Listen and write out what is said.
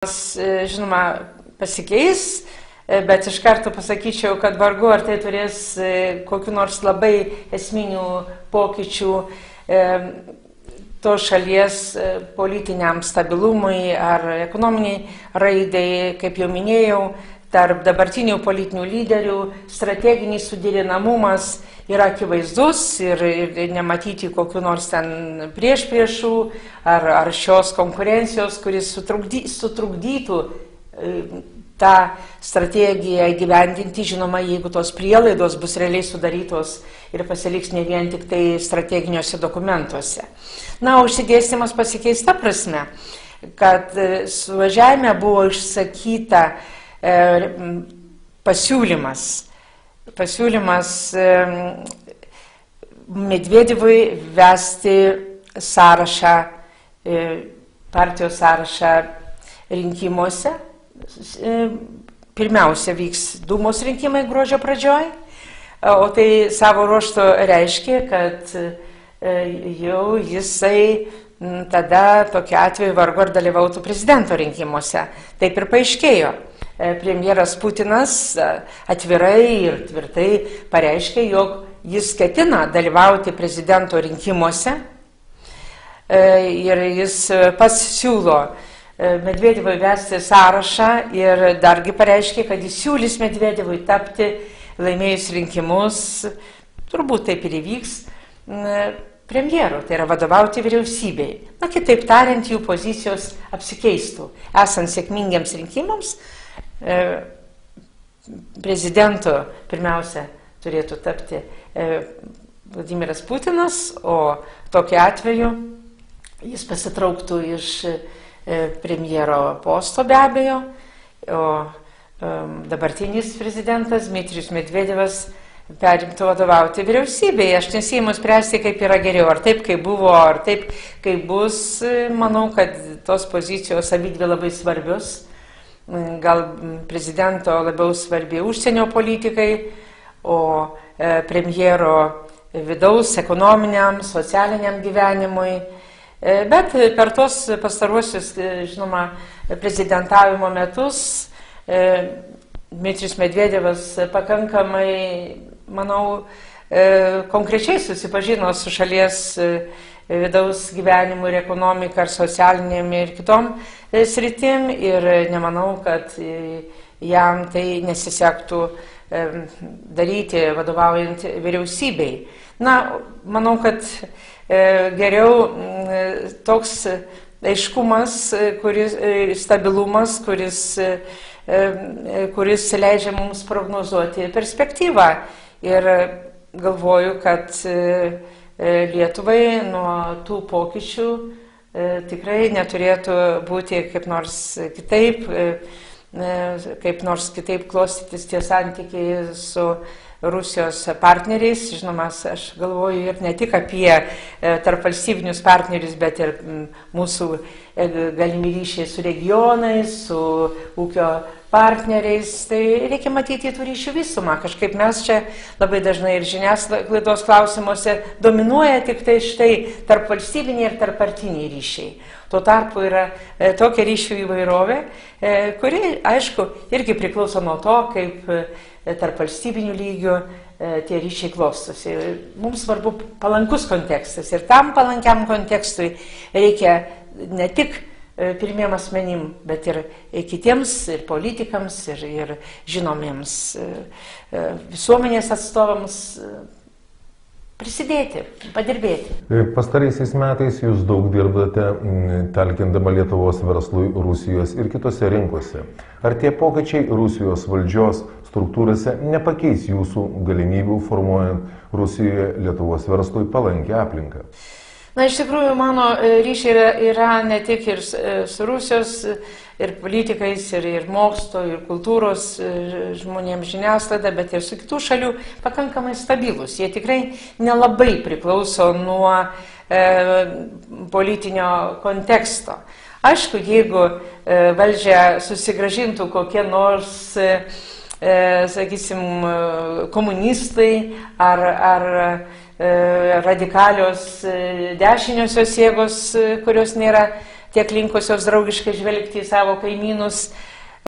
Žinoma, pasikeis, bet iš karto pasakyčiau, kad vargu ar tai turės kokiu nors labai esminių pokyčių to šalies politiniam stabilumui ar ekonominiai raidai. Kaip jau minėjau, tarp dabartinių politinių lyderių strateginis suderinamumas yra akivaizdus ir nematyti kokiu nors ten priešpriešų ar šios konkurencijos, kuris sutrukdytų tą strategiją įgyvendinti, žinoma, jeigu tos prielaidos bus realiai sudarytos ir pasiliks ne vien tik tai strateginiuose dokumentuose. Na, išsidėstymas pasikeis ta prasme, kad suvažiavime buvo išsakyta pasiūlymas Medvedevui vesti sąrašą, partijos sąrašą rinkimuose. Pirmiausia vyks Dūmos rinkimai gruodžio pradžioj, o tai savo ruožtu reiškia, kad jau jisai tada tokiu atveju vargu ar dalyvautų prezidento rinkimuose. Taip ir paaiškėjo. Premjeras Putinas atvirai ir tvirtai pareiškė, jog jis ketina dalyvauti prezidento rinkimuose ir jis pats siūlo Medvedevui vesti sąrašą ir dargi pareiškė, kad jis siūlys Medvedevui tapti laimėjus rinkimus, turbūt taip ir įvyks, premjeru, tai yra vadovauti vyriausybei. Na, kitaip tariant, jų pozicijos apsikeistų. Esant sėkmingiams rinkimams, prezidentu pirmiausia turėtų tapti Vladimiras Putinas, o tokiu atveju jis pasitrauktų iš premjero posto be abejo, o dabartinis prezidentas Dmitrijus Medvedevas perimtų vadovauti vyriausybei. Aš nesiimu spręsti, kaip yra geriau, ar taip, kaip buvo, ar taip, kaip bus. Manau, kad tos pozicijos abidvi labai svarbios. Gal prezidento labiau svarbi užsienio politikai, o premjero vidaus ekonominiam, socialiniam gyvenimui. Bet per tos pastaruosius, žinoma, prezidentavimo metus Dmitrijus Medvedevas pakankamai, manau, konkrečiai susipažino su šalies vidaus gyvenimu ir ekonomika, ar socialinėm ir kitom sritim, ir nemanau, kad jam tai nesisektų daryti vadovaujant vyriausybei. Na, manau, kad geriau toks aiškumas, stabilumas, kuris leidžia mums prognozuoti perspektyvą. Ir galvoju, kad Lietuvai nuo tų pokyčių tikrai neturėtų būti kaip nors kitaip klostytis tie santykiai su Rusijos partneriais. Žinoma, aš galvoju ir ne tik apie tarpvalstybinius partnerius, bet ir mūsų galimi ryšiai su regionais, su ūkio partneriais. Tai reikia matyti tų ryšių visumą. Kažkaip mes čia labai dažnai ir žiniasklaidos klausimuose dominuoja tik tai štai tarpvalstybiniai ir tarppartiniai ryšiai. Tuo tarpu yra tokia ryšių įvairovė, kuri, aišku, irgi priklauso nuo to, kaip tarpvalstybinių lygių tie ryšiai klostosi. Mums svarbu palankus kontekstas ir tam palankiam kontekstui reikia ne tik pirmiem asmenim, bet ir kitiems, ir politikams, ir žinomiems visuomenės atstovams prisidėti, padirbėti. Pastaraisiais metais jūs daug dirbate talkindama Lietuvos verslui Rusijos ir kitose rinkose. Ar tie pokyčiai Rusijos valdžios struktūrose nepakeis jūsų galimybių formuojant Rusijoje Lietuvos verslui palankę aplinką? Na, iš tikrųjų, mano ryšiai yra ne tik ir su Rusijos ir politikais, ir mokslo, ir kultūros žmonėms žiniasklaida, bet ir su kitų šalių pakankamai stabilus. Jie tikrai nelabai priklauso nuo politinio konteksto. Aišku, jeigu valdžia susigrąžintų kokie nors, sakysim, komunistai ar radikalios dešiniosios jėgos, kurios nėra tiek linkusios draugiškai žvelgti į savo kaimynus.